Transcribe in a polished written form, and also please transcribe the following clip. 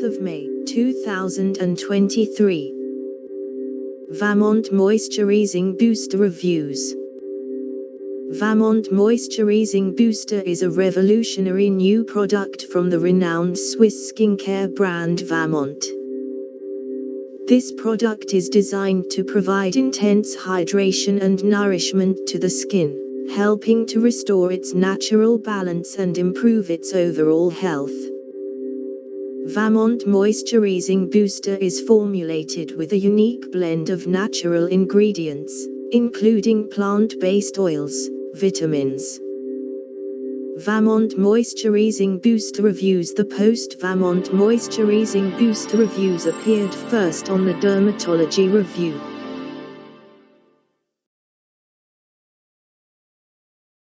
of May, 2023. Valmont Moisturizing Booster Reviews. Valmont Moisturizing Booster is a revolutionary new product from the renowned Swiss skincare brand Valmont. This product is designed to provide intense hydration and nourishment to the skin, helping to restore its natural balance and improve its overall health. Valmont Moisturizing Booster is formulated with a unique blend of natural ingredients, including plant-based oils, vitamins. Valmont Moisturizing Booster Reviews. The post-Valmont Moisturizing Booster Reviews appeared first on the Dermatology review.